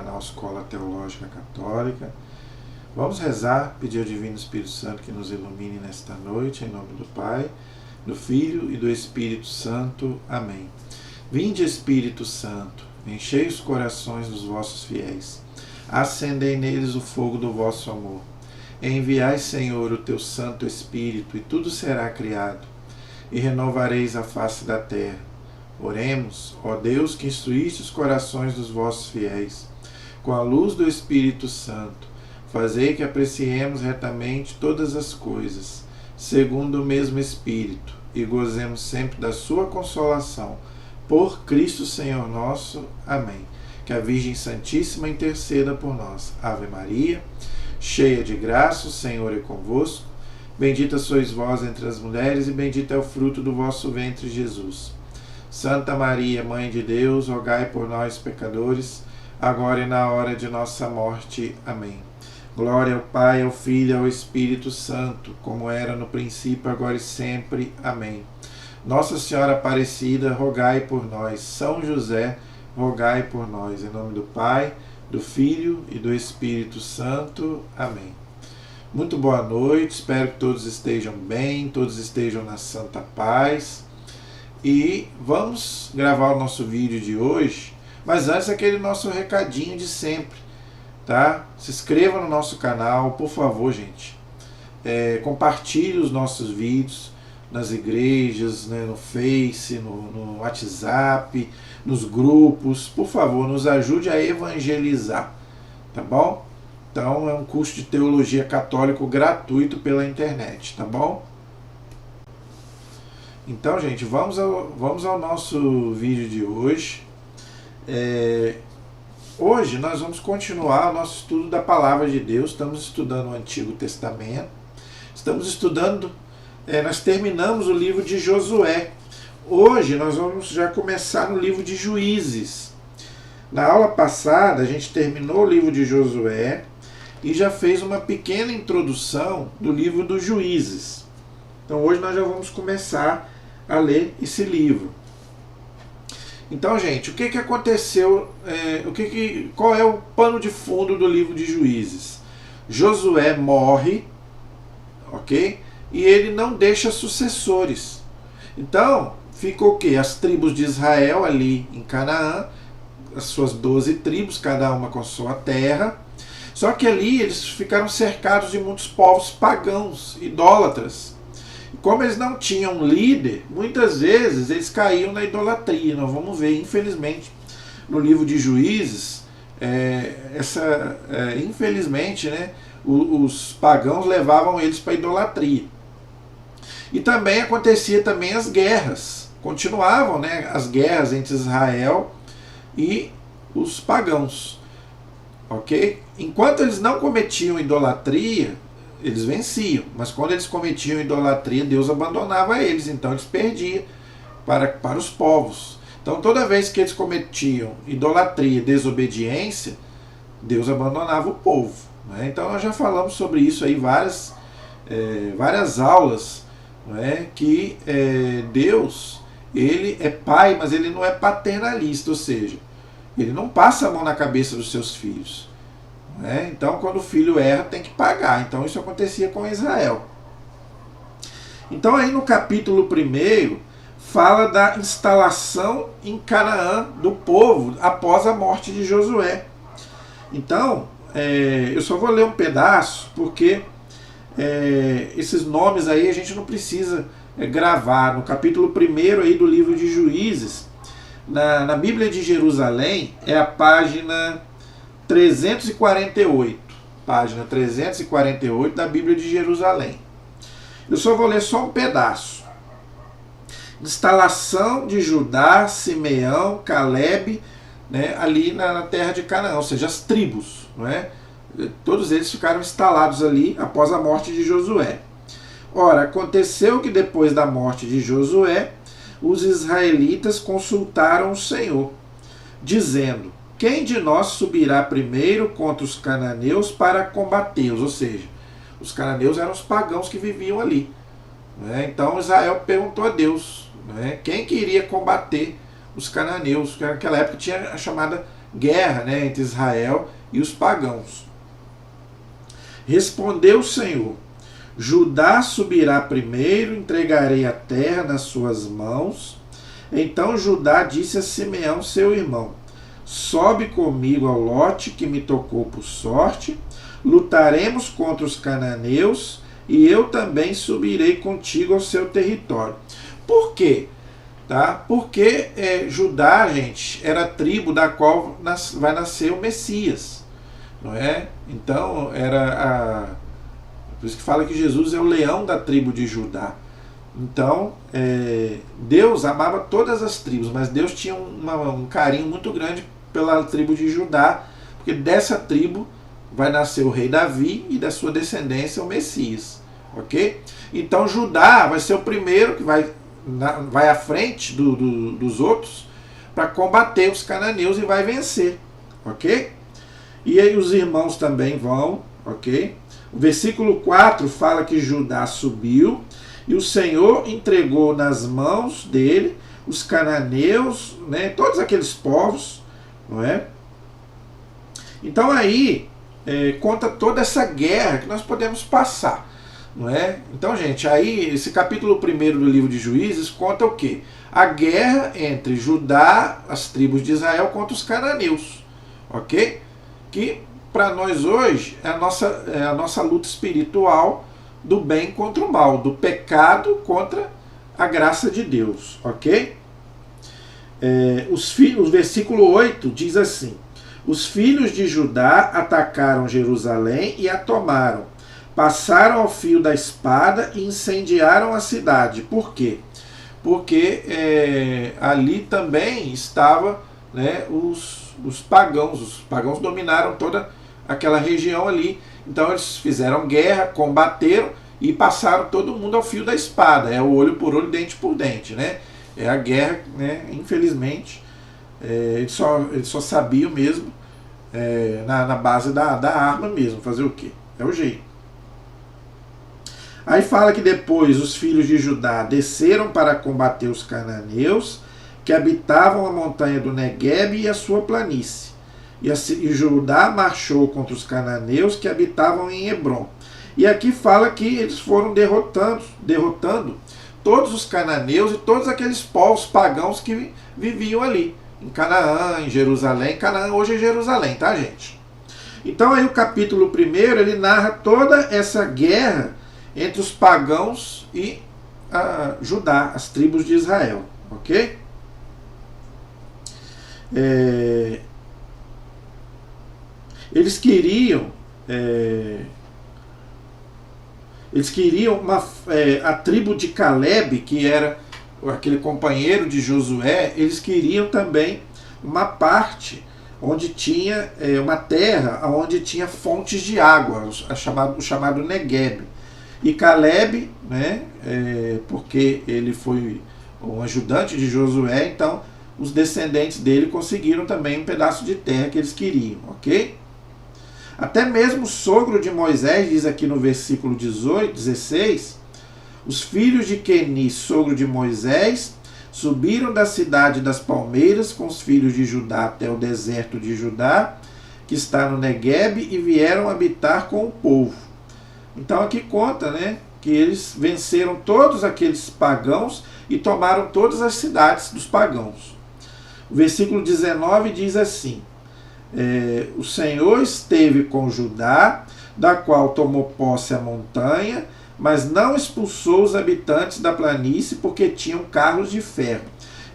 canal Escola Teológica Católica. Vamos rezar, pedir ao Divino Espírito Santo que nos ilumine nesta noite, em nome do Pai, do Filho e do Espírito Santo. Amém. Vinde, Espírito Santo, enchei os corações dos vossos fiéis, acendei neles o fogo do vosso amor. Enviai, Senhor, o teu Santo Espírito, e tudo será criado, e renovareis a face da terra. Oremos, ó Deus, que instruíste os corações dos vossos fiéis, com a luz do Espírito Santo, fazei que apreciemos retamente todas as coisas, segundo o mesmo Espírito, e gozemos sempre da sua consolação. Por Cristo Senhor nosso. Amém. Que a Virgem Santíssima interceda por nós. Ave Maria, cheia de graça, o Senhor é convosco. Bendita sois vós entre as mulheres, e bendito é o fruto do vosso ventre, Jesus. Santa Maria, Mãe de Deus, rogai por nós, pecadores, agora e na hora de nossa morte. Amém. Glória ao Pai, ao Filho e ao Espírito Santo, como era no princípio, agora e sempre. Amém. Nossa Senhora Aparecida, rogai por nós. São José, rogai por nós. Em nome do Pai, do Filho e do Espírito Santo. Amém. Muito boa noite, espero que todos estejam bem, todos estejam na santa paz. E vamos gravar o nosso vídeo de hoje, mas antes aquele nosso recadinho de sempre. Tá? Se inscreva no nosso canal, por favor, gente. Compartilhe os nossos vídeos nas igrejas, né, no Face, no WhatsApp, nos grupos. Por favor, nos ajude a evangelizar, tá bom? Então é um curso de teologia católico gratuito pela internet, tá bom? Então, gente, vamos ao nosso vídeo de hoje. Hoje nós vamos continuar o nosso estudo da Palavra de Deus. Estamos estudando o Antigo Testamento. Estamos estudando, nós terminamos o livro de Josué. Hoje nós vamos já começar no livro de Juízes. Na aula passada a gente terminou o livro de Josué e já fez uma pequena introdução do livro dos Juízes. Então hoje nós já vamos começar a ler esse livro. Então, gente, o que aconteceu? Qual é o pano de fundo do livro de Juízes? Josué morre, ok? E ele não deixa sucessores. Então, ficou o quê? As tribos de Israel ali em Canaã, as suas 12 tribos, cada uma com sua terra. Só que ali eles ficaram cercados de muitos povos pagãos, idólatras. Como eles não tinham um líder, muitas vezes eles caíam na idolatria. Nós vamos ver, infelizmente, no livro de Juízes, infelizmente, né, os pagãos levavam eles para a idolatria. E também acontecia também as guerras. Continuavam, né, as guerras entre Israel e os pagãos. Ok? Enquanto eles não cometiam idolatria, eles venciam, mas quando eles cometiam idolatria, Deus abandonava eles, então eles perdiam para os povos. Então toda vez que eles cometiam idolatria e desobediência, Deus abandonava o povo, né? Então nós já falamos sobre isso aí várias aulas, né? Que Deus, ele é pai, mas ele não é paternalista, ou seja, ele não passa a mão na cabeça dos seus filhos. Então quando o filho erra tem que pagar. Então isso acontecia com Israel. Então aí no capítulo 1 fala da instalação em Canaã do povo após a morte de Josué. Então eu só vou ler um pedaço porque esses nomes aí a gente não precisa gravar. No capítulo 1 aí do livro de Juízes, na Bíblia de Jerusalém, é a página 348, página 348 da Bíblia de Jerusalém. Eu só vou ler só um pedaço. Instalação de Judá, Simeão, Calebe, né, ali na terra de Canaã, ou seja, as tribos, não é? Todos eles ficaram instalados ali após a morte de Josué. Ora, aconteceu que depois da morte de Josué, os israelitas consultaram o Senhor, dizendo: quem de nós subirá primeiro contra os cananeus para combatê-los? Ou seja, os cananeus eram os pagãos que viviam ali, né? Então Israel perguntou a Deus, né, quem que iria combater os cananeus, que naquela época tinha a chamada guerra, né, entre Israel e os pagãos. Respondeu o Senhor: Judá subirá primeiro, entregarei a terra nas suas mãos. Então Judá disse a Simeão, seu irmão: Sobe comigo ao lote que me tocou por sorte, lutaremos contra os cananeus, e eu também subirei contigo ao seu território. Por quê? Tá? Porque Judá, gente, era a tribo da qual vai nascer o Messias, não é? Então por isso que fala que Jesus é o leão da tribo de Judá. Então Deus amava todas as tribos, mas Deus tinha um carinho muito grande pela tribo de Judá, porque dessa tribo vai nascer o rei Davi e da sua descendência o Messias, ok? Então Judá vai ser o primeiro que vai à frente dos outros para combater os cananeus e vai vencer, ok? E aí os irmãos também vão, ok? O versículo 4 fala que Judá subiu e o Senhor entregou nas mãos dele os cananeus, né, todos aqueles povos, não é? Então aí conta toda essa guerra que nós podemos passar, não é? Então, gente, aí esse capítulo 1 do livro de Juízes conta o quê? A guerra entre Judá, as tribos de Israel, contra os cananeus, ok? Que para nós hoje é a nossa luta espiritual do bem contra o mal, do pecado contra a graça de Deus, ok? O versículo 8 diz assim: Os filhos de Judá atacaram Jerusalém e a tomaram. Passaram ao fio da espada e incendiaram a cidade. Por quê? Porque ali também estava, né, os pagãos. Os pagãos dominaram toda aquela região ali. Então eles fizeram guerra, combateram e passaram todo mundo ao fio da espada. É o olho por olho, dente por dente, né? É a guerra, né? Infelizmente, eles só sabiam mesmo na base da arma mesmo. Fazer o quê? É o jeito. Aí fala que depois os filhos de Judá desceram para combater os cananeus que habitavam a montanha do Neguebe e a sua planície. E Judá marchou contra os cananeus que habitavam em Hebrom. E aqui fala que eles foram derrotando todos os cananeus e todos aqueles povos pagãos que viviam ali, em Canaã, em Jerusalém. Canaã hoje é Jerusalém, tá, gente? Então aí o capítulo 1, ele narra toda essa guerra entre os pagãos e Judá, as tribos de Israel, ok? Eles queriam a tribo de Caleb, que era aquele companheiro de Josué, eles queriam também uma parte onde tinha uma terra onde tinha fontes de água, o chamado Negueb. E Caleb, né, porque ele foi um ajudante de Josué, então os descendentes dele conseguiram também um pedaço de terra que eles queriam, ok? Até mesmo o sogro de Moisés, diz aqui no versículo 16, os filhos de Queni, sogro de Moisés, subiram da cidade das palmeiras com os filhos de Judá até o deserto de Judá, que está no Negueb, e vieram habitar com o povo. Então aqui conta, né, que eles venceram todos aqueles pagãos e tomaram todas as cidades dos pagãos. O versículo 19 diz assim: o Senhor esteve com Judá, da qual tomou posse a montanha, mas não expulsou os habitantes da planície, porque tinham carros de ferro.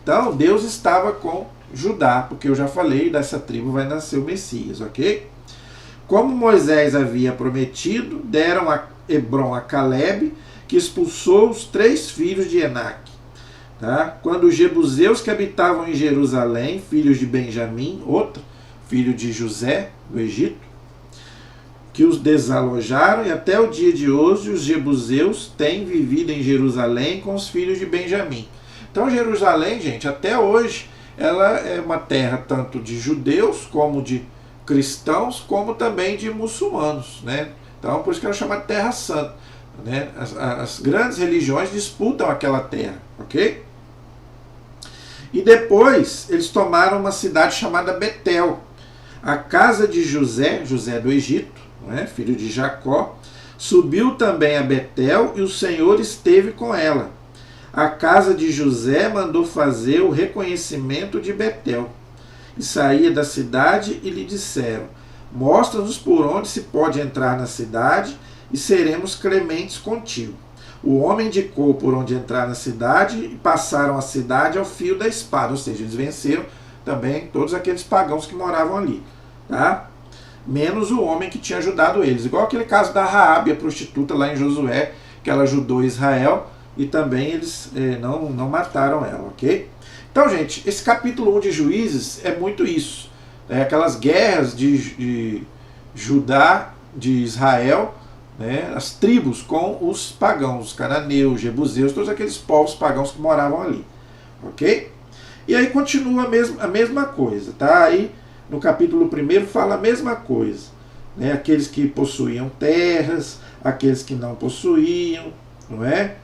Então Deus estava com Judá, porque eu já falei, dessa tribo vai nascer o Messias, ok? Como Moisés havia prometido, deram a Hebrom a Caleb, que expulsou os 3 filhos de Enaque. Tá? Quando os jebuseus que habitavam em Jerusalém, filhos de Benjamim, outro filho de José, do Egito, que os desalojaram, e até o dia de hoje os jebuseus têm vivido em Jerusalém com os filhos de Benjamim. Então Jerusalém, gente, até hoje, ela é uma terra tanto de judeus como de cristãos, como também de muçulmanos, né? Então por isso que ela chama Terra Santa, né? As grandes religiões disputam aquela terra, ok? E depois eles tomaram uma cidade chamada Betel, A casa de José, José do Egito, não é? Filho de Jacó, subiu também a Betel e o Senhor esteve com ela. A casa de José mandou fazer o reconhecimento de Betel. E saía da cidade e lhe disseram: mostra-nos por onde se pode entrar na cidade e seremos clementes contigo. O homem indicou por onde entrar na cidade e passaram a cidade ao fio da espada. Ou seja, eles venceram também todos aqueles pagãos que moravam ali. Tá? Menos o homem que tinha ajudado eles. Igual aquele caso da Raabe, a prostituta lá em Josué, que ela ajudou Israel e também eles não mataram ela, ok? Então, gente, esse capítulo 1 de Juízes é muito isso. Aquelas guerras de Judá, de Israel, né, as tribos com os pagãos, os cananeus, jebuseus, todos aqueles povos pagãos que moravam ali, ok? E aí continua a mesma coisa, tá? Aí no capítulo 1 fala a mesma coisa, né? Aqueles que possuíam terras, aqueles que não possuíam, não é?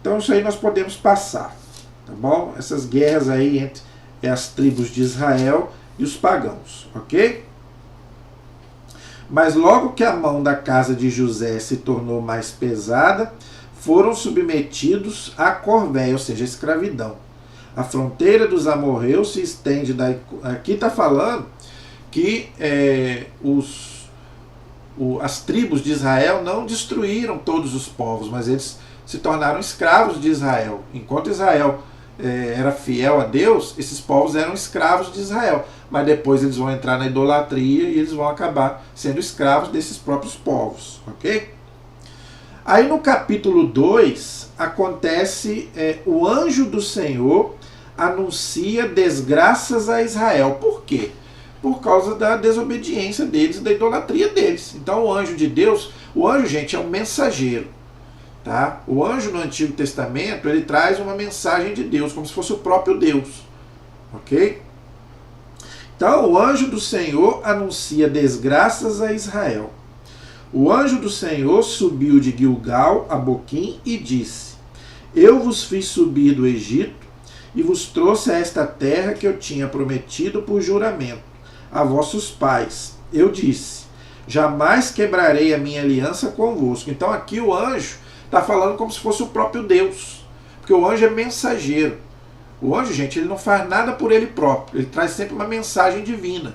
Então isso aí nós podemos passar, tá bom? Essas guerras aí entre as tribos de Israel e os pagãos, ok? Mas logo que a mão da casa de José se tornou mais pesada, foram submetidos à corvéia, ou seja, à escravidão. A fronteira dos amorreus se estende daí. Aqui está falando que as tribos de Israel não destruíram todos os povos, mas eles se tornaram escravos de Israel. Enquanto Israel era fiel a Deus, esses povos eram escravos de Israel. Mas depois eles vão entrar na idolatria e eles vão acabar sendo escravos desses próprios povos. Ok? Aí no capítulo 2 acontece o anjo do Senhor anuncia desgraças a Israel. Por quê? Por causa da desobediência deles, da idolatria deles. Então o anjo de Deus, o anjo, gente, é um mensageiro. Tá? O anjo no Antigo Testamento, ele traz uma mensagem de Deus, como se fosse o próprio Deus. Ok? Então o anjo do Senhor anuncia desgraças a Israel. O anjo do Senhor subiu de Gilgal a Boquim e disse: eu vos fiz subir do Egito e vos trouxe a esta terra que eu tinha prometido por juramento a vossos pais. Eu disse: jamais quebrarei a minha aliança convosco. Então aqui o anjo está falando como se fosse o próprio Deus, porque o anjo é mensageiro. O anjo, gente, ele não faz nada por ele próprio, ele traz sempre uma mensagem divina.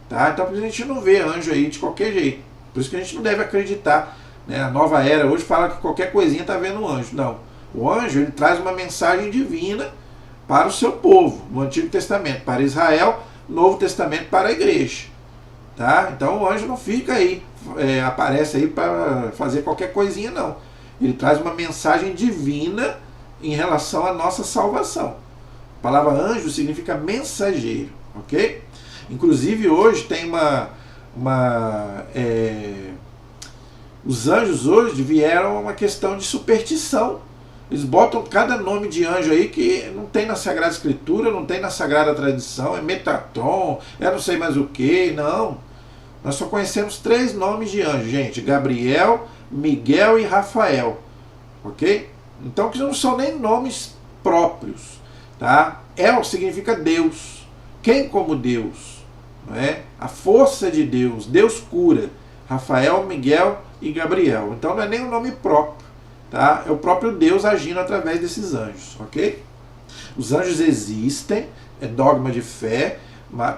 Tá? Então a gente não vê anjo aí de qualquer jeito. Por isso que a gente não deve acreditar. Né? A nova era hoje fala que qualquer coisinha está vendo um anjo. Não. O anjo, ele traz uma mensagem divina para o seu povo, no Antigo Testamento, para Israel, Novo Testamento para a igreja. Tá? Então o anjo não fica aí, aparece aí para fazer qualquer coisinha, não. Ele traz uma mensagem divina em relação à nossa salvação. A palavra anjo significa mensageiro, ok? Inclusive hoje tem os anjos hoje vieram uma questão de superstição. Eles botam cada nome de anjo aí que não tem na Sagrada Escritura, não tem na Sagrada Tradição, é Metatron, é não sei mais o que, não. Nós só conhecemos 3 nomes de anjo, gente: Gabriel, Miguel e Rafael, ok? Então que não são nem nomes próprios, tá? El significa Deus, quem como Deus, não é? A força de Deus, Deus cura. Rafael, Miguel e Gabriel. Então não é nem um nome próprio. Tá? É o próprio Deus agindo através desses anjos, ok? Os anjos existem, é dogma de fé,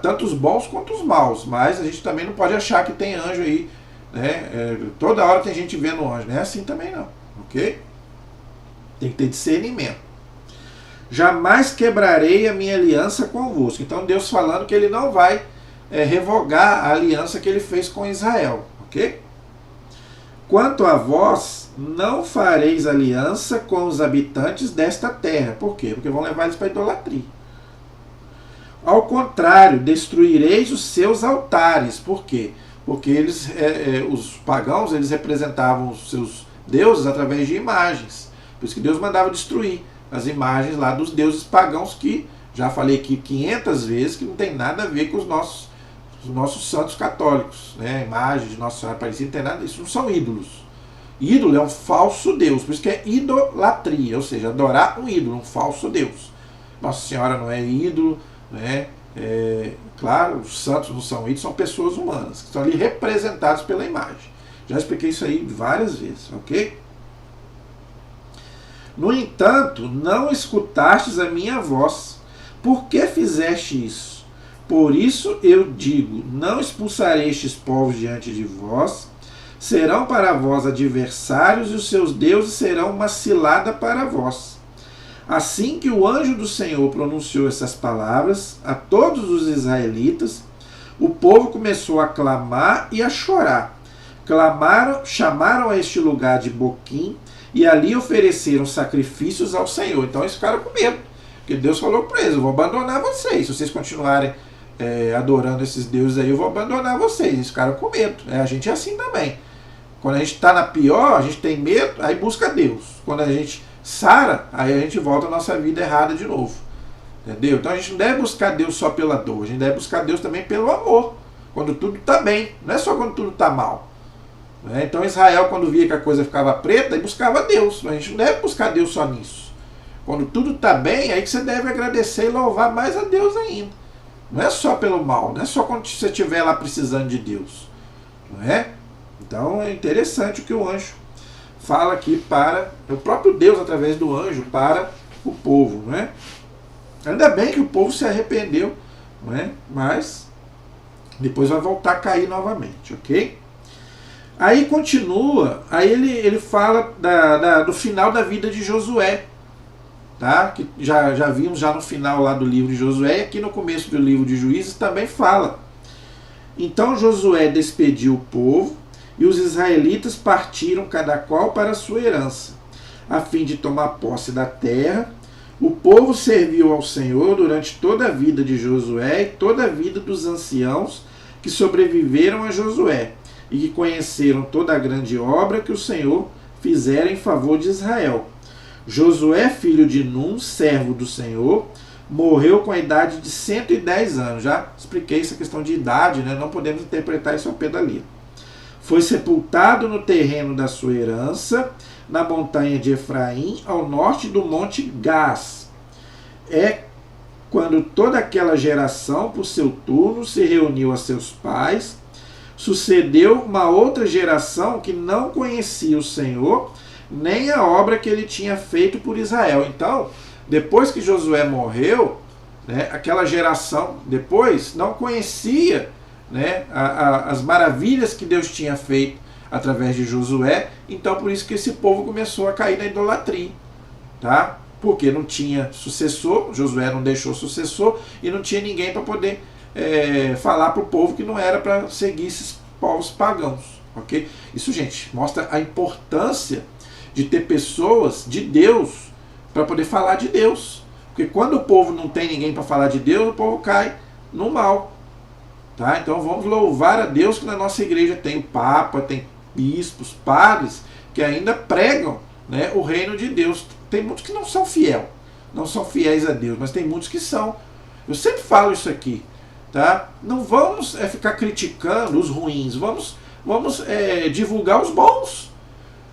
tanto os bons quanto os maus, mas a gente também não pode achar que tem anjo aí, né? Toda hora tem gente vendo anjo, não é assim também não, ok? Tem que ter discernimento. Jamais quebrarei a minha aliança convosco. Então Deus falando que ele não vai revogar a aliança que ele fez com Israel, ok? Quanto a vós, não fareis aliança com os habitantes desta terra. Por quê? Porque vão levar eles para a idolatria. Ao contrário, destruireis os seus altares. Por quê? Porque eles, os pagãos, eles representavam os seus deuses através de imagens. Por isso que Deus mandava destruir as imagens lá dos deuses pagãos, que já falei aqui 500 vezes que não tem nada a ver com os nossos santos católicos, né? A imagem de Nossa Senhora Aparecida não tem nada, isso não são ídolos. Ídolo é um falso Deus, por isso que é idolatria, ou seja, adorar um ídolo, um falso Deus. Nossa Senhora não é ídolo, né? Claro, os santos não são ídolos, são pessoas humanas, que estão ali representados pela imagem. Já expliquei isso aí várias vezes, ok? No entanto, não escutastes a minha voz. Por que fizeste isso? Por isso eu digo, não expulsarei estes povos diante de vós, serão para vós adversários, e os seus deuses serão uma cilada para vós. Assim que o anjo do Senhor pronunciou essas palavras a todos os israelitas, o povo começou a clamar e a chorar. Chamaram a este lugar de Boquim, e ali ofereceram sacrifícios ao Senhor. Então eles ficaram com medo, porque Deus falou para eles: eu vou abandonar vocês, se vocês continuarem adorando esses deuses aí, eu vou abandonar vocês. Eles ficaram com medo. A gente é assim também. Quando a gente está na pior, a gente tem medo, aí busca Deus. Quando a gente sara, aí a gente volta à nossa vida errada de novo. Entendeu? Então a gente não deve buscar Deus só pela dor, a gente deve buscar Deus também pelo amor. Quando tudo está bem, não é só quando tudo está mal. Então Israel, quando via que a coisa ficava preta, aí buscava Deus. A gente não deve buscar Deus só nisso. Quando tudo está bem, aí que você deve agradecer e louvar mais a Deus ainda. Não é só pelo mal, não é só quando você estiver lá precisando de Deus. Não é? Então é interessante o que o anjo fala aqui para o próprio Deus, através do anjo, para o povo. Não é? Ainda bem que o povo se arrependeu, não é? Mas depois vai voltar a cair novamente, ok? Aí continua, aí ele fala do final da vida de Josué, tá? Que já vimos já no final lá do livro de Josué, e aqui no começo do livro de Juízes também fala. Então Josué despediu o povo, e os israelitas partiram cada qual para a sua herança, a fim de tomar posse da terra. O povo serviu ao Senhor durante toda a vida de Josué e toda a vida dos anciãos que sobreviveram a Josué, e que conheceram toda a grande obra que o Senhor fizera em favor de Israel. Josué, filho de Num, servo do Senhor, morreu com a idade de 110 anos. Já expliquei essa questão de idade, né? Não podemos interpretar isso ao pé da letra. Foi sepultado no terreno da sua herança, na montanha de Efraim, ao norte do monte Gás. Quando toda aquela geração, por seu turno, se reuniu a seus pais, sucedeu uma outra geração que não conhecia o Senhor, nem a obra que ele tinha feito por Israel. Então, depois que Josué morreu, né, aquela geração depois não conhecia, né, as maravilhas que Deus tinha feito através de Josué. Então, por isso que esse povo começou a cair na idolatria, tá? Porque não tinha sucessor, Josué não deixou sucessor, e não tinha ninguém para poder falar para o povo que não era para seguir esses povos pagãos, ok? Isso, gente, mostra a importância de ter pessoas de Deus para poder falar de Deus, porque quando o povo não tem ninguém para falar de Deus, o povo cai no mal, tá? Então vamos louvar a Deus que na nossa igreja tem o Papa, tem bispos, padres que ainda pregam, né, o reino de Deus. Tem muitos que não são fiéis a Deus, mas tem muitos que são. Eu sempre falo isso aqui. Tá? Não vamos ficar criticando os ruins, vamos divulgar os bons.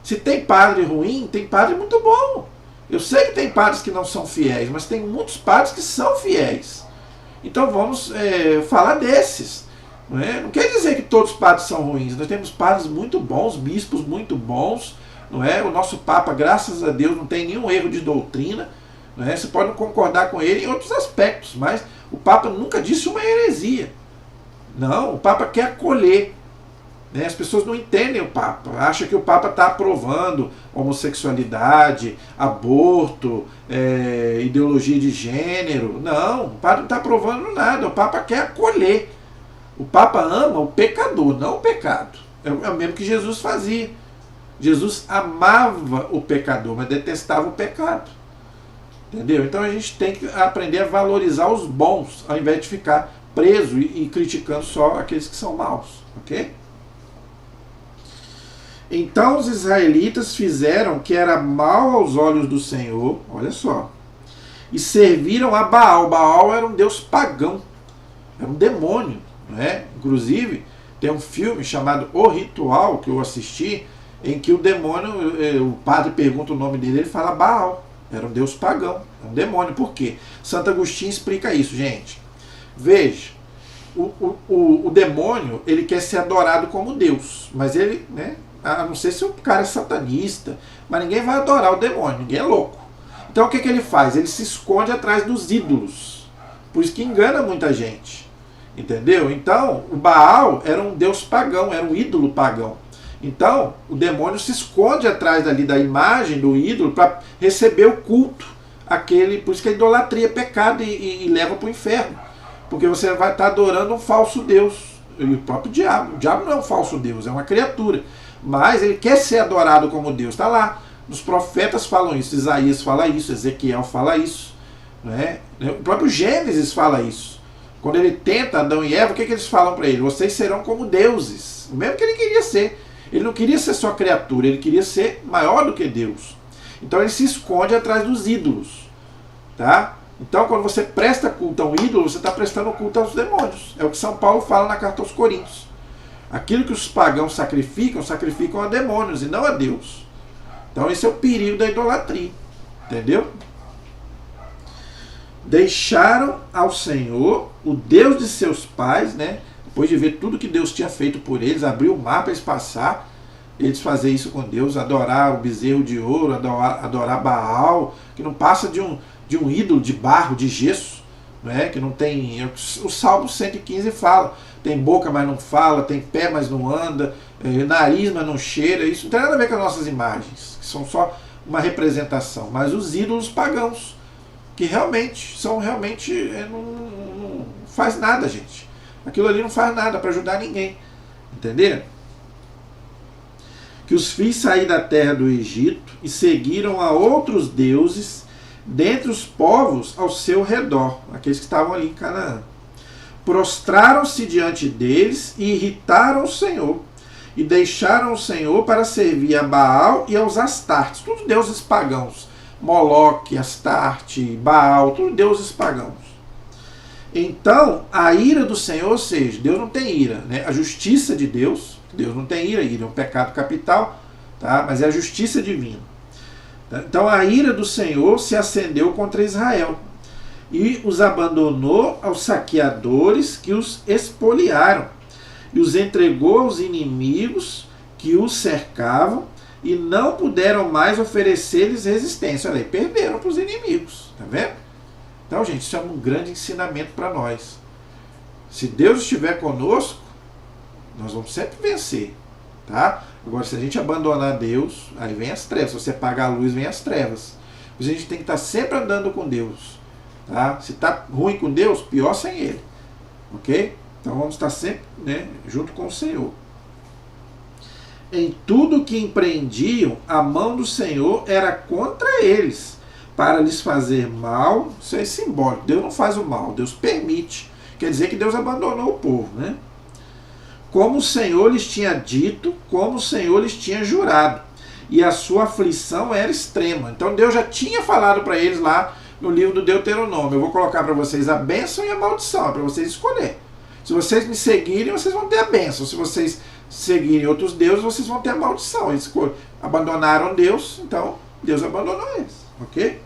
Se tem padre ruim, tem padre muito bom. Eu sei que tem padres que não são fiéis, mas tem muitos padres que são fiéis. Então vamos falar desses. Não é? Não quer dizer que todos os padres são ruins. Nós temos padres muito bons, bispos muito bons. Não é? O nosso Papa, graças a Deus, não tem nenhum erro de doutrina. Não é? Você pode não concordar com ele em outros aspectos, mas o Papa nunca disse uma heresia. Não, o Papa quer acolher. Né? As pessoas não entendem o Papa. Acham que o Papa está aprovando homossexualidade, aborto, ideologia de gênero. Não, o Papa não está aprovando nada. O Papa quer acolher. O Papa ama o pecador, não o pecado. É o mesmo que Jesus fazia. Jesus amava o pecador, mas detestava o pecado. Entendeu? Então a gente tem que aprender a valorizar os bons, ao invés de ficar preso e criticando só aqueles que são maus. Ok? Então os israelitas fizeram o que era mal aos olhos do Senhor, olha só, e serviram a Baal. Baal era um deus pagão, era um demônio. Né? Inclusive, tem um filme chamado O Ritual, que eu assisti, em que o demônio, o padre pergunta o nome dele, ele fala Baal. Era um deus pagão, é um demônio. Por quê? Santo Agostinho explica isso, gente. Veja, o demônio, ele quer ser adorado como Deus, mas ele, né, a não ser se o cara é satanista, mas ninguém vai adorar o demônio, ninguém é louco. Então o que ele faz? Ele se esconde atrás dos ídolos, por isso que engana muita gente, entendeu? Então o Baal era um deus pagão, era um ídolo pagão. Então o demônio se esconde atrás dali da imagem do ídolo para receber o culto, por isso que a idolatria é pecado e leva para o inferno. Porque você vai estar adorando um falso Deus. E o próprio diabo. O diabo não é um falso Deus, é uma criatura. Mas ele quer ser adorado como Deus. Está lá. Os profetas falam isso. Isaías fala isso. Ezequiel fala isso. Né? O próprio Gênesis fala isso. Quando ele tenta Adão e Eva, o que eles falam para ele? Vocês serão como deuses. O mesmo que ele queria ser. Ele não queria ser só criatura. Ele queria ser maior do que Deus. Então ele se esconde atrás dos ídolos. Tá? Então, quando você presta culto a um ídolo, você está prestando culto aos demônios. É o que São Paulo fala na carta aos Coríntios. Aquilo que os pagãos sacrificam a demônios e não a Deus. Então, esse é o perigo da idolatria. Entendeu? Deixaram ao Senhor, o Deus de seus pais, né? Depois de ver tudo que Deus tinha feito por eles, abriu o mar para eles passar, eles fazer isso com Deus, adorar o bezerro de ouro, adorar Baal, que não passa de um ídolo de barro, de gesso, né? Que não tem. O Salmo 115 fala: tem boca, mas não fala, tem pé, mas não anda, nariz, mas não cheira. Isso não tem nada a ver com as nossas imagens, que são só uma representação. Mas os ídolos pagãos, que realmente não faz nada, gente. Aquilo ali não faz nada para ajudar ninguém. Entenderam? Que os fiz sair da terra do Egito e seguiram a outros deuses dentre os povos ao seu redor, aqueles que estavam ali em Canaã. Prostraram-se diante deles e irritaram o Senhor, e deixaram o Senhor para servir a Baal e aos Astartes, todos deuses pagãos, Moloque, Astarte, Baal, todos deuses pagãos. Então a ira do Senhor, ou seja, Deus não tem ira, né? A justiça de Deus não tem ira é um pecado capital, tá? Mas é a justiça divina. Então a ira do Senhor se acendeu contra Israel e os abandonou aos saqueadores que os expoliaram e os entregou aos inimigos que os cercavam e não puderam mais oferecer-lhes resistência. Olha aí, perderam para os inimigos, tá vendo? Então, gente, isso é um grande ensinamento para nós. Se Deus estiver conosco, nós vamos sempre vencer, tá? Agora, se a gente abandonar Deus, aí vem as trevas. Se você apagar a luz, vem as trevas. Mas a gente tem que estar sempre andando com Deus. Tá? Se está ruim com Deus, pior sem Ele. Ok? Então vamos estar sempre, né, junto com o Senhor. Em tudo que empreendiam, a mão do Senhor era contra eles, para lhes fazer mal. Isso é simbólico. Deus não faz o mal, Deus permite. Quer dizer que Deus abandonou o povo, né? Como o Senhor lhes tinha dito, como o Senhor lhes tinha jurado. E a sua aflição era extrema. Então Deus já tinha falado para eles lá no livro do Deuteronômio: eu vou colocar para vocês a bênção e a maldição, é para vocês escolher. Se vocês me seguirem, vocês vão ter a bênção. Se vocês seguirem outros deuses, vocês vão ter a maldição. Eles abandonaram Deus, então Deus abandonou eles. Ok?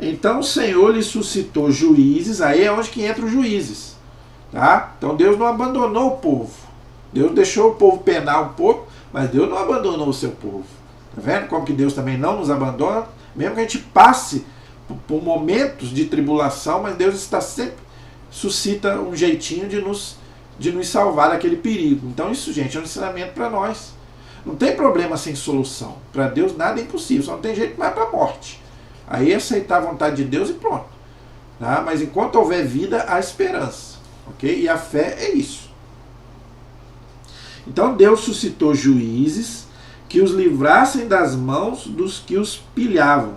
Então o Senhor lhes suscitou juízes. Aí é onde que entra os juízes. Tá? Então Deus não abandonou o povo. Deus deixou o povo penar um pouco, mas Deus não abandonou o seu povo. Tá vendo como que Deus também não nos abandona? Mesmo que a gente passe por momentos de tribulação, mas Deus está sempre suscita um jeitinho de nos salvar daquele perigo. Então isso, gente, é um ensinamento para nós. Não tem problema sem solução. Para Deus nada é impossível, só não tem jeito mais para a morte. Aí é aceitar a vontade de Deus e pronto. Tá? Mas enquanto houver vida, há esperança. Okay? E a fé é isso. Então Deus suscitou juízes que os livrassem das mãos dos que os pilhavam,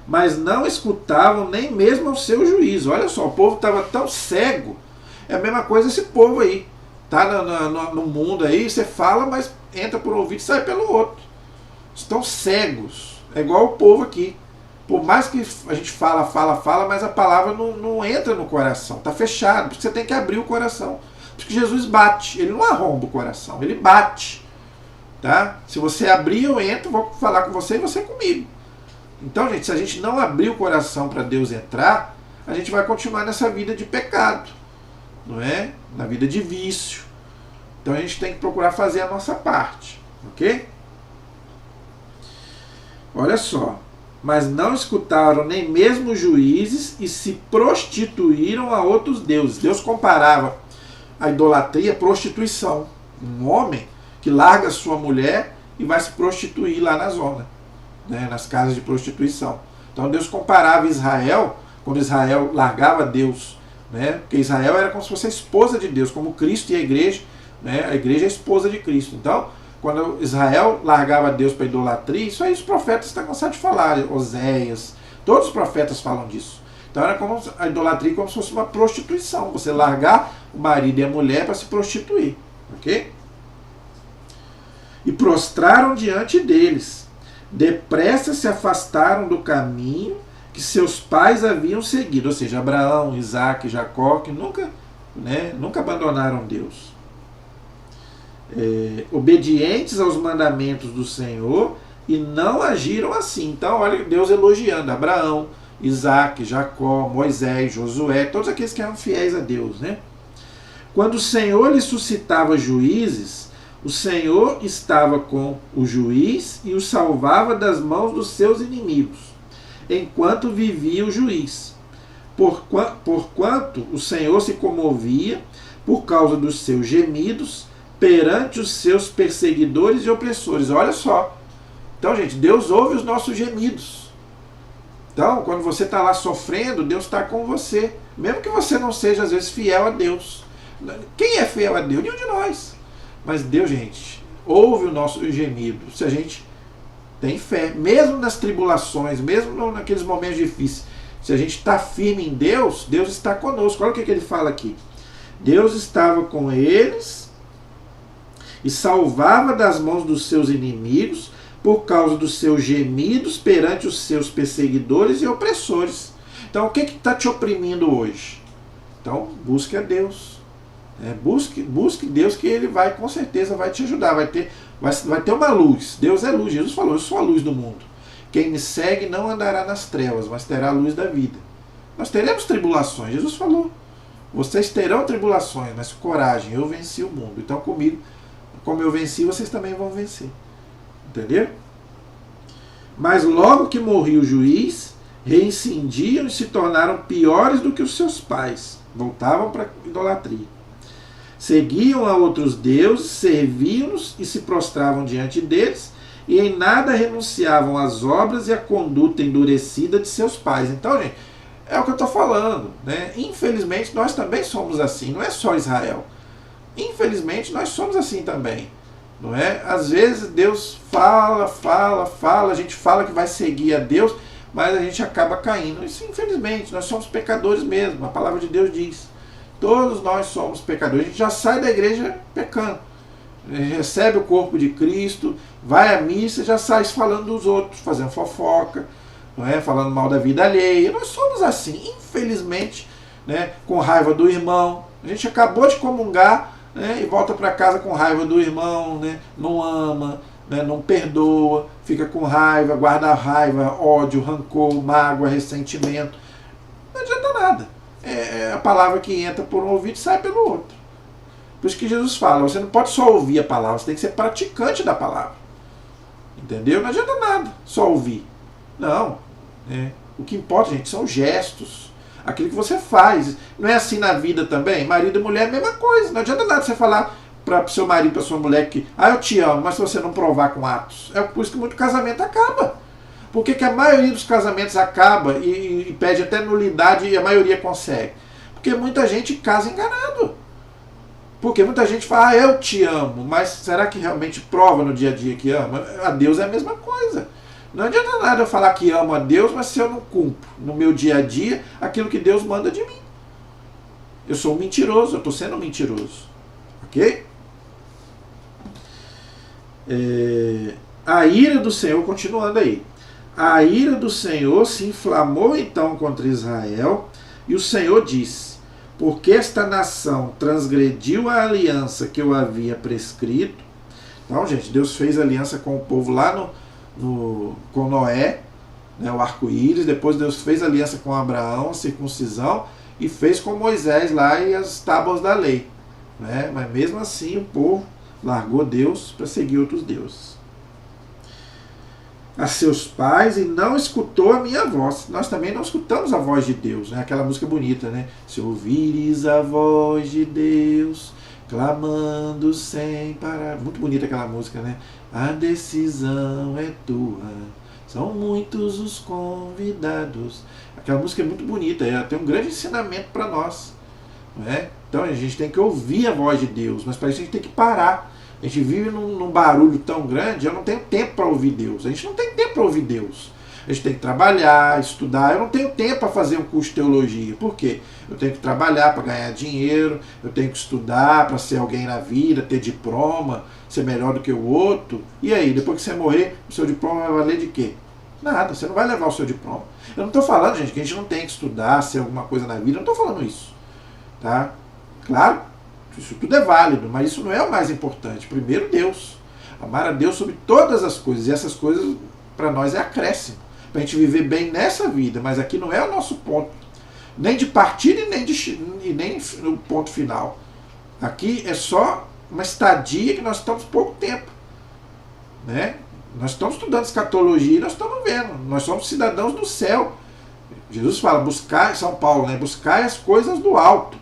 mas não escutavam nem mesmo ao seu juízo. Olha só, o povo estava tão cego. É a mesma coisa esse povo aí. Tá no mundo aí, você fala, mas entra por um ouvido e sai pelo outro. Estão cegos. É igual o povo aqui. Por mais que a gente fala, mas a palavra não entra no coração. Está fechado. Porque você tem que abrir o coração. Porque Jesus bate. Ele não arromba o coração. Ele bate. Tá? Se você abrir, eu entro, vou falar com você e você comigo. Então, gente, se a gente não abrir o coração para Deus entrar, a gente vai continuar nessa vida de pecado, não é? Na vida de vício. Então a gente tem que procurar fazer a nossa parte, ok? Olha só. Mas não escutaram nem mesmo os juízes e se prostituíram a outros deuses. Deus comparava a idolatria à prostituição. Um homem que larga sua mulher e vai se prostituir lá na zona, né, nas casas de prostituição. Então Deus comparava Israel, quando Israel largava Deus, né, porque Israel era como se fosse a esposa de Deus, como Cristo e a igreja, né, a igreja é a esposa de Cristo. Então, quando Israel largava Deus para idolatria, isso aí os profetas estão cansados de falar, Oséias, todos os profetas falam disso. Então era como a idolatria como se fosse uma prostituição, você largar o marido e a mulher para se prostituir, ok? E prostraram diante deles, depressa se afastaram do caminho que seus pais haviam seguido, ou seja, Abraão, Isaac, Jacó, que nunca abandonaram Deus. Obedientes aos mandamentos do Senhor e não agiram assim. Então, olha Deus elogiando Abraão, Isaac, Jacó, Moisés, Josué, todos aqueles que eram fiéis a Deus, né? Quando o Senhor lhe suscitava juízes, o Senhor estava com o juiz e o salvava das mãos dos seus inimigos, enquanto vivia o juiz. Porquanto o Senhor se comovia por causa dos seus gemidos perante os seus perseguidores e opressores. Olha só. Então, gente, Deus ouve os nossos gemidos. Então, quando você está lá sofrendo, Deus está com você. Mesmo que você não seja, às vezes, fiel a Deus. Quem é fiel a Deus? Nenhum de nós. Mas Deus, gente, ouve o nosso gemido. Se a gente tem fé, mesmo nas tribulações, mesmo naqueles momentos difíceis, se a gente está firme em Deus, Deus está conosco. Olha o que ele fala aqui. Deus estava com eles e salvava das mãos dos seus inimigos por causa dos seus gemidos perante os seus perseguidores e opressores. Então, o que está te oprimindo hoje? Então, busque a Deus. Busque Deus, que Ele vai, com certeza, vai te ajudar. Vai ter uma luz. Deus é luz. Jesus falou, eu sou a luz do mundo. Quem me segue não andará nas trevas, mas terá a luz da vida. Nós teremos tribulações. Jesus falou, vocês terão tribulações, mas coragem, eu venci o mundo. Então, comigo, como eu venci, vocês também vão vencer. Entendeu? Mas logo que morria o juiz, reincindiam e se tornaram piores do que os seus pais. Voltavam para a idolatria. Seguiam a outros deuses, serviam-nos e se prostravam diante deles, e em nada renunciavam às obras e à conduta endurecida de seus pais. Então, gente, é o que eu estou falando, né? Infelizmente, nós também somos assim, não é só Israel. Infelizmente, nós somos assim também, não é? Às vezes Deus fala, a gente fala que vai seguir a Deus, mas a gente acaba caindo. Isso, infelizmente, nós somos pecadores mesmo, a palavra de Deus diz. Todos nós somos pecadores, a gente já sai da igreja pecando. A gente recebe o corpo de Cristo, vai à missa e já sai falando dos outros, fazendo fofoca, não é? Falando mal da vida alheia. Nós somos assim, infelizmente, né? Com raiva do irmão. A gente acabou de comungar, né, e volta para casa com raiva do irmão, né, não ama, né, não perdoa, fica com raiva, guarda raiva, ódio, rancor, mágoa, ressentimento. Não adianta nada. É a palavra que entra por um ouvido e sai pelo outro. Por isso que Jesus fala, você não pode só ouvir a palavra, você tem que ser praticante da palavra. Entendeu? Não adianta nada só ouvir. Não. Né? O que importa, gente, são gestos. Aquilo que você faz. Não é assim na vida também? Marido e mulher é a mesma coisa. Não adianta nada você falar para o seu marido, para sua mulher que eu te amo, mas se você não provar com atos. É por isso que muito casamento acaba. Por que a maioria dos casamentos acaba e pede até nulidade e a maioria consegue? Porque muita gente casa enganado. Porque muita gente fala, eu te amo, mas será que realmente prova no dia a dia que ama? A Deus é a mesma coisa. Não adianta nada eu falar que amo a Deus, mas se eu não cumpro no meu dia a dia aquilo que Deus manda de mim. Eu sou um mentiroso, eu estou sendo um mentiroso. Ok? A ira do Senhor, continuando aí. A ira do Senhor se inflamou então contra Israel, e o Senhor disse, porque esta nação transgrediu a aliança que eu havia prescrito. Então, gente, Deus fez aliança com o povo lá com Noé, né, o arco-íris. Depois Deus fez aliança com Abraão, a circuncisão, e fez com Moisés lá e as tábuas da lei. Né? Mas mesmo assim o povo largou Deus para seguir outros deuses. A seus pais e não escutou a minha voz. Nós também não escutamos a voz de Deus, né? Aquela música bonita, né? Se ouvires a voz de Deus, clamando sem parar. Muito bonita aquela música, né? A decisão é tua, são muitos os convidados. Aquela música é muito bonita, ela tem um grande ensinamento para nós, não é? Então a gente tem que ouvir a voz de Deus, mas para isso a gente tem que parar. A gente vive num barulho tão grande, eu não tenho tempo para ouvir Deus. A gente não tem tempo para ouvir Deus. A gente tem que trabalhar, estudar. Eu não tenho tempo para fazer um curso de teologia. Por quê? Eu tenho que trabalhar para ganhar dinheiro, eu tenho que estudar para ser alguém na vida, ter diploma, ser melhor do que o outro. E aí, depois que você morrer, o seu diploma vai valer de quê? Nada, você não vai levar o seu diploma. Eu não estou falando, gente, que a gente não tem que estudar, ser alguma coisa na vida. Eu não estou falando isso. Tá? Claro, isso tudo é válido, mas isso não é o mais importante. Primeiro, Deus. Amar a Deus sobre todas as coisas. E essas coisas, para nós, é acréscimo. Para a gente viver bem nessa vida. Mas aqui não é o nosso ponto. Nem de partida e nem no ponto final. Aqui é só uma estadia que nós estamos pouco tempo. Né? Nós estamos estudando escatologia e nós estamos vendo. Nós somos cidadãos do céu. Jesus fala, buscar, São Paulo, né? Buscar as coisas do alto.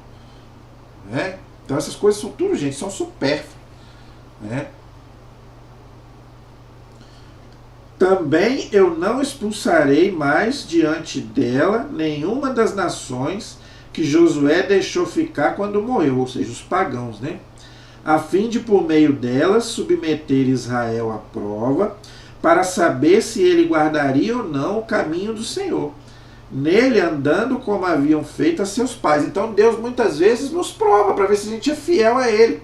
Né? Então essas coisas são tudo, gente, são supérfluas. Né? Também eu não expulsarei mais diante dela nenhuma das nações que Josué deixou ficar quando morreu, ou seja, os pagãos, né? A fim de, por meio delas, submeter Israel à prova, para saber se ele guardaria ou não o caminho do Senhor, nele andando como haviam feito a seus pais. Então Deus muitas vezes nos prova para ver se a gente é fiel a Ele.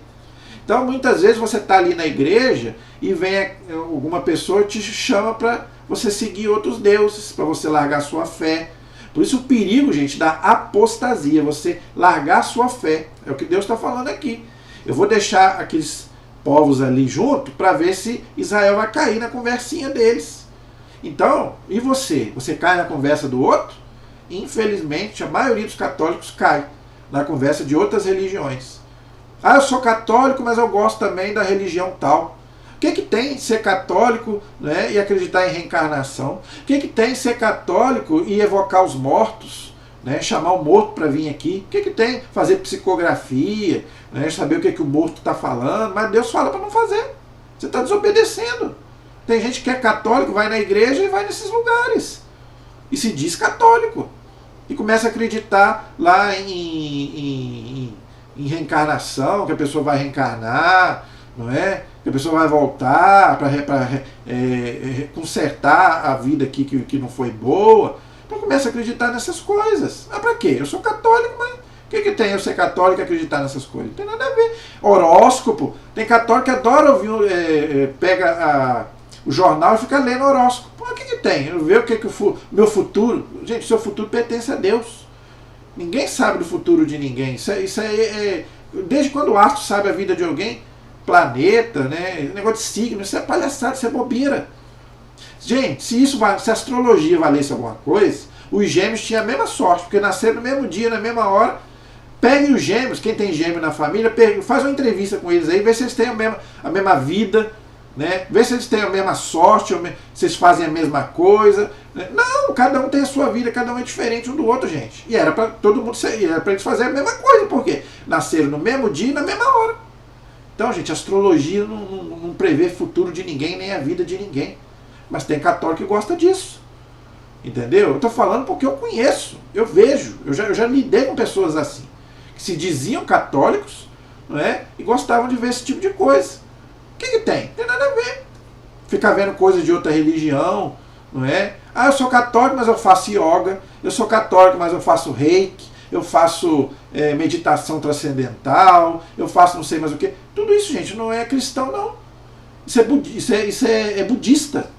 Então muitas vezes você está ali na igreja e vem alguma pessoa e te chama para você seguir outros deuses, para você largar a sua fé. Por isso o perigo, gente, da apostasia, você largar a sua fé. É o que Deus está falando aqui. Eu vou deixar aqueles povos ali junto para ver se Israel vai cair na conversinha deles. Então, e você? Você cai na conversa do outro? Infelizmente, a maioria dos católicos cai na conversa de outras religiões. Ah, eu sou católico, mas eu gosto também da religião tal. O que tem ser católico, né, e acreditar em reencarnação? O que tem ser católico e evocar os mortos? Né, chamar o morto para vir aqui? O que tem fazer psicografia? Né, saber o que o morto está falando? Mas Deus fala para não fazer. Você está desobedecendo. Tem gente que é católico, vai na igreja e vai nesses lugares. E se diz católico. E começa a acreditar lá em reencarnação, que a pessoa vai reencarnar, não é? Que a pessoa vai voltar para consertar a vida aqui que não foi boa. Então começa a acreditar nessas coisas. Ah, para quê? Eu sou católico, mas o que tem eu ser católico e acreditar nessas coisas? Não tem nada a ver. Horóscopo. Tem católico que adora ouvir, pega o jornal e fica lendo horóscopo. Pô, o que tem? Eu ver o que o meu futuro... Gente, o seu futuro pertence a Deus. Ninguém sabe do futuro de ninguém. Isso aí desde quando o astro sabe a vida de alguém, planeta, né? Negócio de signo, isso é palhaçada, isso é bobeira. Gente, se a astrologia valesse alguma coisa, os gêmeos tinham a mesma sorte, porque nasceram no mesmo dia, na mesma hora. Pegue os gêmeos, quem tem gêmeo na família, faz uma entrevista com eles aí, vê se eles têm a mesma vida, né? Vê se eles têm a mesma sorte, se eles fazem a mesma coisa. Né? Não, cada um tem a sua vida, cada um é diferente um do outro, gente. E era para todo mundo ser, era para eles fazerem a mesma coisa, porque nasceram no mesmo dia e na mesma hora. Então, gente, a astrologia não prevê futuro de ninguém, nem a vida de ninguém. Mas tem católico que gosta disso. Entendeu? Eu estou falando porque eu conheço, eu vejo, eu já lidei com pessoas assim, que se diziam católicos, não é? E gostavam de ver esse tipo de coisa. O que tem? Não tem nada a ver. Ficar vendo coisas de outra religião, não é? Ah, eu sou católico, mas eu faço yoga. Eu sou católico, mas eu faço reiki. Eu faço meditação transcendental. Eu faço não sei mais o que. Tudo isso, gente, não é cristão, não. Isso é budista.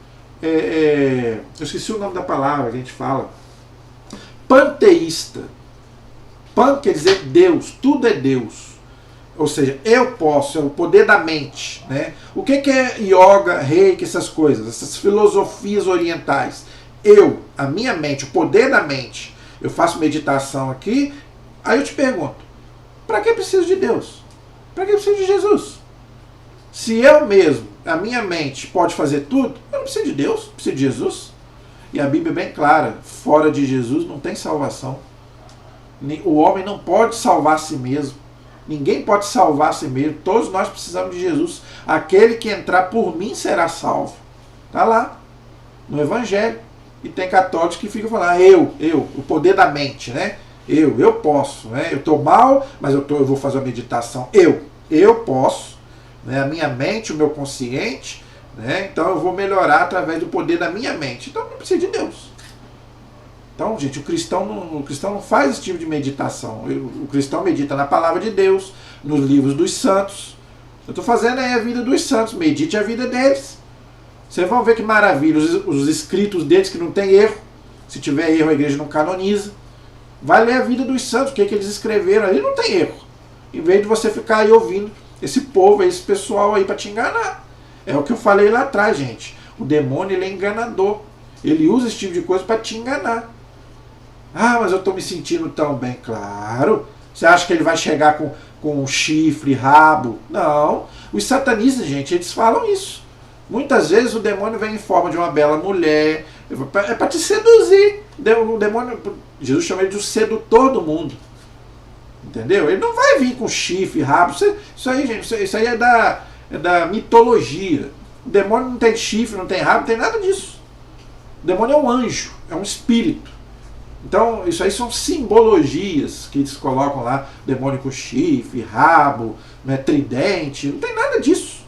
Eu esqueci o nome da palavra que a gente fala. Panteísta. Pan quer dizer Deus. Tudo é Deus. Ou seja, eu posso, é o poder da mente. Né? O que é yoga, reiki, essas coisas, essas filosofias orientais? a minha mente, o poder da mente, eu faço meditação aqui, aí eu te pergunto, para que preciso de Deus? Para que preciso de Jesus? Se eu mesmo, a minha mente, pode fazer tudo, eu não preciso de Deus, preciso de Jesus. E a Bíblia é bem clara, fora de Jesus não tem salvação. O homem não pode salvar a si mesmo. Ninguém pode salvar a si mesmo. Todos nós precisamos de Jesus. Aquele que entrar por mim será salvo. Está lá, no Evangelho. E tem católicos que ficam falando, o poder da mente, né? Eu posso, né? Eu estou mal, mas eu vou fazer uma meditação. Eu posso, né? A minha mente, o meu consciente, né? Então eu vou melhorar através do poder da minha mente. Então não precisa de Deus. Então, gente, o cristão não faz esse tipo de meditação. O cristão medita na palavra de Deus, nos livros dos santos. Eu estou fazendo aí a vida dos santos, medite a vida deles. Vocês vão ver que maravilha, os escritos deles que não tem erro. Se tiver erro, a igreja não canoniza. Vai ler a vida dos santos, o que eles escreveram ali, não tem erro. Em vez de você ficar aí ouvindo esse povo, esse pessoal aí para te enganar. É o que eu falei lá atrás, gente. O demônio, ele é enganador. Ele usa esse tipo de coisa para te enganar. Ah, mas eu estou me sentindo tão bem. Claro. Você acha que ele vai chegar com um chifre, rabo? Não. Os satanistas, gente, eles falam isso. Muitas vezes o demônio vem em forma de uma bela mulher. É para te seduzir. O demônio, Jesus chama ele de o sedutor do mundo. Entendeu? Ele não vai vir com chifre, rabo. Isso aí, gente, isso aí é da mitologia. O demônio não tem chifre, não tem rabo, não tem nada disso. O demônio é um anjo, é um espírito. Então, isso aí são simbologias que eles colocam lá. Demônio com chifre, rabo, né, tridente. Não tem nada disso.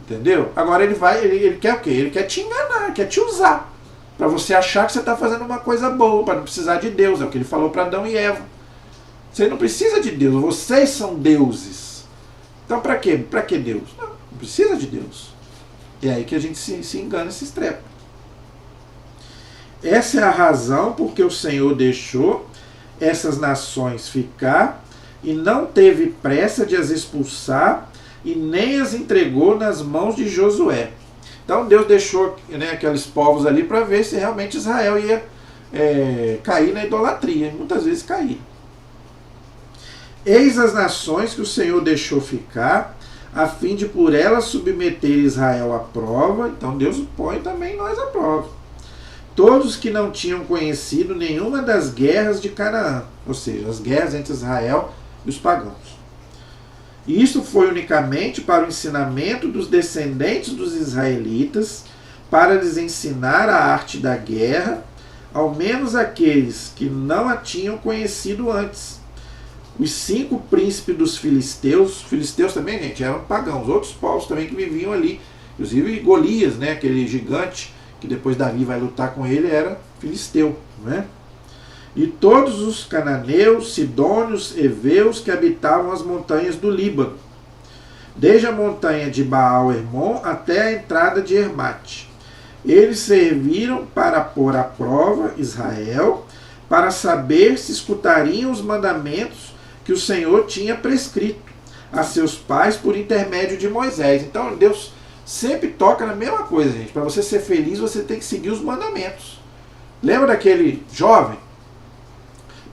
Entendeu? Agora ele quer o quê? Ele quer te enganar, quer te usar. Para você achar que você está fazendo uma coisa boa, para não precisar de Deus. É o que ele falou para Adão e Eva. Você não precisa de Deus, vocês são deuses. Então para quê? Para que Deus? Não precisa de Deus. É aí que a gente se engana, se estrepa. Essa é a razão porque o Senhor deixou essas nações ficar e não teve pressa de as expulsar e nem as entregou nas mãos de Josué. Então Deus deixou, né, aqueles povos ali para ver se realmente Israel ia cair na idolatria. Muitas vezes caía. Eis as nações que o Senhor deixou ficar, a fim de por elas submeter Israel à prova. Então Deus põe também nós à prova. Todos que não tinham conhecido nenhuma das guerras de Canaã, ou seja, as guerras entre Israel e os pagãos. E isso foi unicamente para o ensinamento dos descendentes dos israelitas, para lhes ensinar a arte da guerra, ao menos aqueles que não a tinham conhecido antes. Os 5 príncipes dos filisteus também, gente, eram pagãos, outros povos também que viviam ali, inclusive Golias, né, aquele gigante que depois Davi vai lutar com ele, era filisteu, né? E todos os cananeus, sidônios, heveus que habitavam as montanhas do Líbano, desde a montanha de Baal-Hermon até a entrada de Hermate. Eles serviram para pôr à prova Israel, para saber se escutariam os mandamentos que o Senhor tinha prescrito a seus pais por intermédio de Moisés. Então Deus sempre toca na mesma coisa, gente. Para você ser feliz, você tem que seguir os mandamentos. Lembra daquele jovem?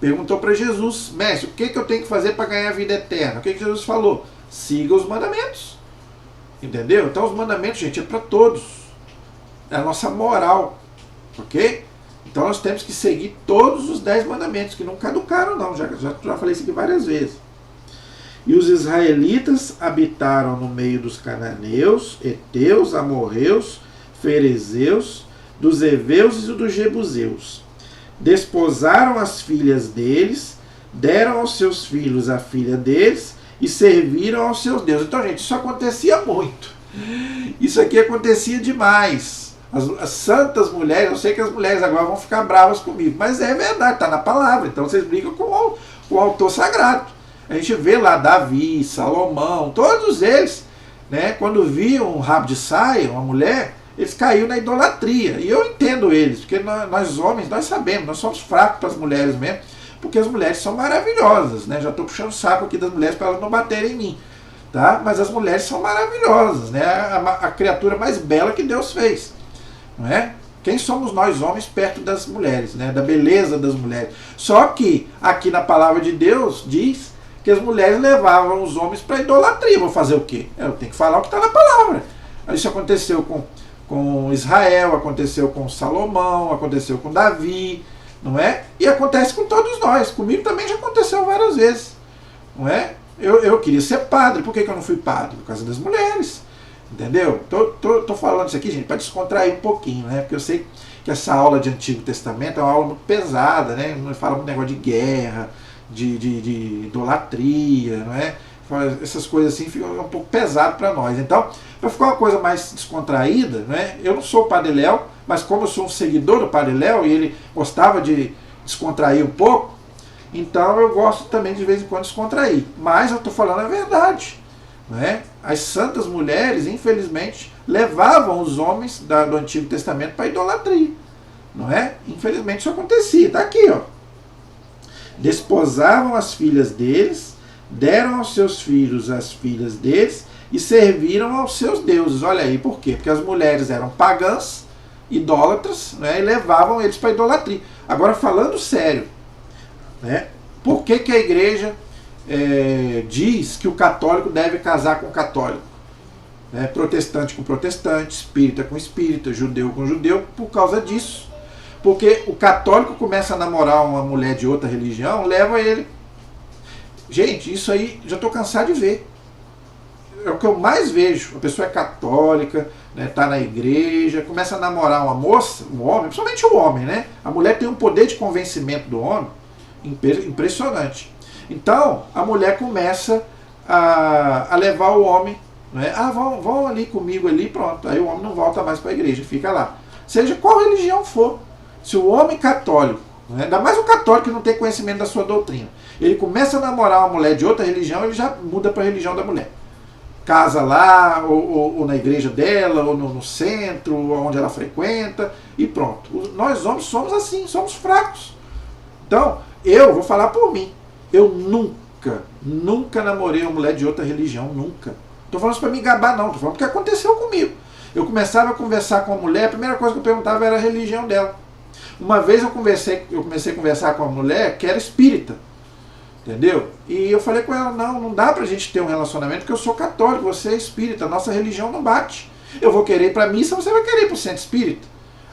Perguntou para Jesus, mestre, o que eu tenho que fazer para ganhar a vida eterna? O que Jesus falou? Siga os mandamentos. Entendeu? Então os mandamentos, gente, é para todos. É a nossa moral. Ok? Então nós temos que seguir todos os 10 mandamentos, que não caducaram não. Já falei isso aqui várias vezes. E os israelitas habitaram no meio dos cananeus, heteus, amorreus, ferezeus, dos heveus e dos jebuseus. Desposaram as filhas deles, deram aos seus filhos a filha deles e serviram aos seus deuses. Então, gente, isso acontecia muito. Isso aqui acontecia demais. As santas mulheres, eu sei que as mulheres agora vão ficar bravas comigo, mas é verdade, está na palavra. Então vocês brigam com o autor sagrado. A gente vê lá Davi, Salomão, todos eles, né, quando viam um rabo de saia, uma mulher, eles caíram na idolatria. E eu entendo eles, porque nós homens, nós sabemos, nós somos fracos para as mulheres mesmo, porque as mulheres são maravilhosas, né? Já estou puxando o saco aqui das mulheres para elas não baterem em mim, tá? Mas as mulheres são maravilhosas, né? A criatura mais bela que Deus fez, não é? Quem somos nós homens perto das mulheres, né? Da beleza das mulheres? Só que aqui na palavra de Deus diz que as mulheres levavam os homens para idolatria. Vou fazer o quê? Eu tenho que falar o que está na palavra. Isso aconteceu com Israel, aconteceu com Salomão, aconteceu com Davi, não é? E acontece com todos nós. Comigo também já aconteceu várias vezes, não é? Eu queria ser padre. Por que eu não fui padre? Por causa das mulheres. Entendeu? Tô falando isso aqui, gente, para descontrair um pouquinho, né? Porque eu sei que essa aula de Antigo Testamento é uma aula muito pesada, né? Fala muito negócio de guerra, de idolatria, não é? Essas coisas assim ficam um pouco pesado para nós. Então, para ficar uma coisa mais descontraída, né? Eu não sou o Padre Léo, mas como eu sou um seguidor do Padre Léo e ele gostava de descontrair um pouco, então eu gosto também de vez em quando descontrair. Mas eu estou falando a verdade. Né? As santas mulheres, infelizmente, levavam os homens do Antigo Testamento para a idolatria. Não é? Infelizmente isso acontecia. Está aqui, ó. Desposavam as filhas deles, deram aos seus filhos as filhas deles e serviram aos seus deuses. Olha aí, por quê? Porque as mulheres eram pagãs, idólatras, né? E levavam eles para a idolatria. Agora, falando sério, né? Por que a igreja diz que o católico deve casar com católico, né? Protestante com protestante, espírita com espírita, judeu com judeu? Por causa disso. Porque o católico começa a namorar uma mulher de outra religião, leva ele. Gente, isso aí já estou cansado de ver. É o que eu mais vejo. A pessoa é católica, né, tá na igreja, começa a namorar uma moça, um homem, principalmente o homem, né? A mulher tem um poder de convencimento do homem impressionante. Então, a mulher começa a levar o homem, né? Vão ali comigo ali, pronto. Aí o homem não volta mais para a igreja, fica lá. Seja qual religião for. Se o homem católico, né, ainda mais o católico que não tem conhecimento da sua doutrina, ele começa a namorar uma mulher de outra religião, ele já muda para a religião da mulher. Casa lá, ou na igreja dela, ou no centro, onde ela frequenta, e pronto. Nós homens somos assim, somos fracos. Então, eu vou falar por mim. Eu nunca namorei uma mulher de outra religião, nunca. Não estou falando isso para me gabar, não. Estou falando porque aconteceu comigo. Eu começava a conversar com a mulher, a primeira coisa que eu perguntava era a religião dela. Uma vez eu comecei a conversar com uma mulher que era espírita. Entendeu? E eu falei com ela, não dá pra gente ter um relacionamento porque eu sou católico, você é espírita, nossa religião não bate. Eu vou querer ir pra missa, você vai querer ir pro centro espírita.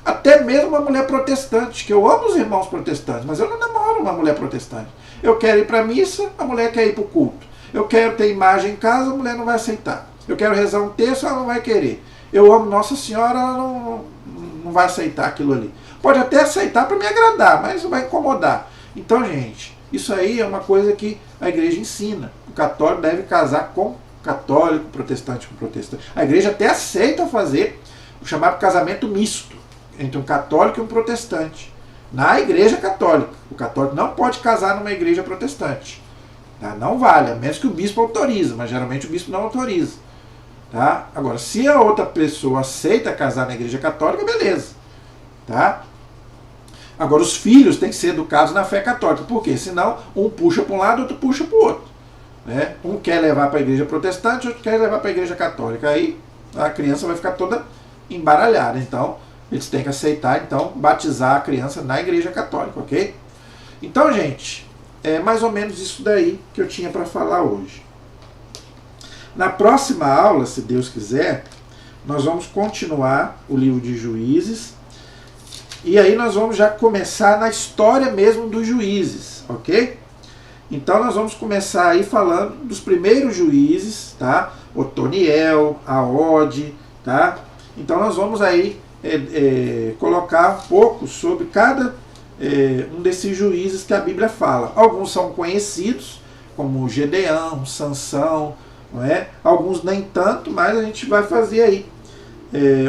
Até mesmo uma mulher protestante, que eu amo os irmãos protestantes, mas eu não namoro uma mulher protestante. Eu quero ir pra missa, a mulher quer ir pro culto. Eu quero ter imagem em casa, a mulher não vai aceitar. Eu quero rezar um texto, ela não vai querer. Eu amo Nossa Senhora, ela não vai aceitar aquilo ali. Pode até aceitar para me agradar, mas vai incomodar. Então, gente, isso aí é uma coisa que a igreja ensina. O católico deve casar com católico, protestante com protestante. A igreja até aceita fazer o chamado casamento misto entre um católico e um protestante. Na igreja católica. O católico não pode casar numa igreja protestante. Tá? Não vale, a menos que o bispo autorize, mas geralmente o bispo não autoriza. Tá? Agora, se a outra pessoa aceita casar na igreja católica, beleza. Tá? Agora, os filhos têm que ser educados na fé católica. Por quê? Senão, um puxa para um lado, outro puxa para o outro. Né? Um quer levar para a igreja protestante, outro quer levar para a igreja católica. Aí a criança vai ficar toda embaralhada. Então, eles têm que aceitar, então, batizar a criança na igreja católica, ok? Então, gente, é mais ou menos isso daí que eu tinha para falar hoje. Na próxima aula, se Deus quiser, nós vamos continuar o livro de Juízes. E aí nós vamos já começar na história mesmo dos juízes, ok? Então nós vamos começar aí falando dos primeiros juízes, tá? Otoniel, Aode, tá? Então nós vamos aí colocar um pouco sobre cada um desses juízes que a Bíblia fala. Alguns são conhecidos, como Gedeão, Sansão, não é? Alguns nem tanto, mas a gente vai fazer aí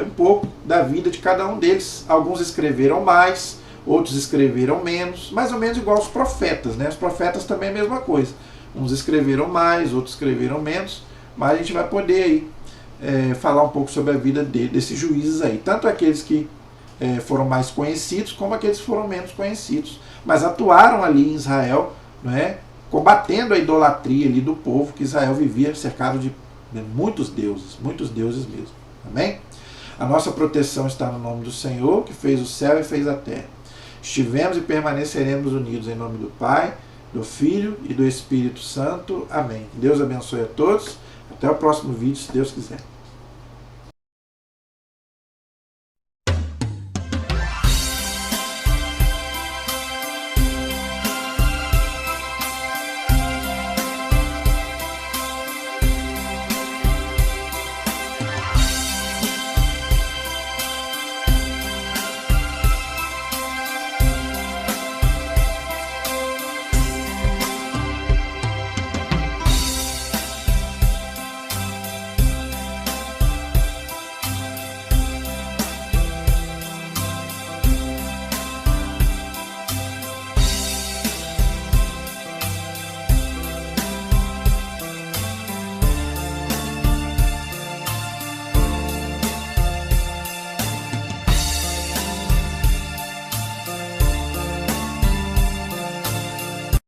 um pouco da vida de cada um deles. Alguns escreveram mais, outros escreveram menos, mais ou menos igual os profetas, né? Os profetas também é a mesma coisa. Uns escreveram mais, outros escreveram menos, mas a gente vai poder aí falar um pouco sobre a vida desses juízes aí. Tanto aqueles que foram mais conhecidos, como aqueles que foram menos conhecidos. Mas atuaram ali em Israel, não é? Combatendo a idolatria ali do povo, que Israel vivia cercado de muitos deuses mesmo. Amém? A nossa proteção está no nome do Senhor, que fez o céu e fez a terra. Estivemos e permaneceremos unidos em nome do Pai, do Filho e do Espírito Santo. Amém. Deus abençoe a todos. Até o próximo vídeo, se Deus quiser.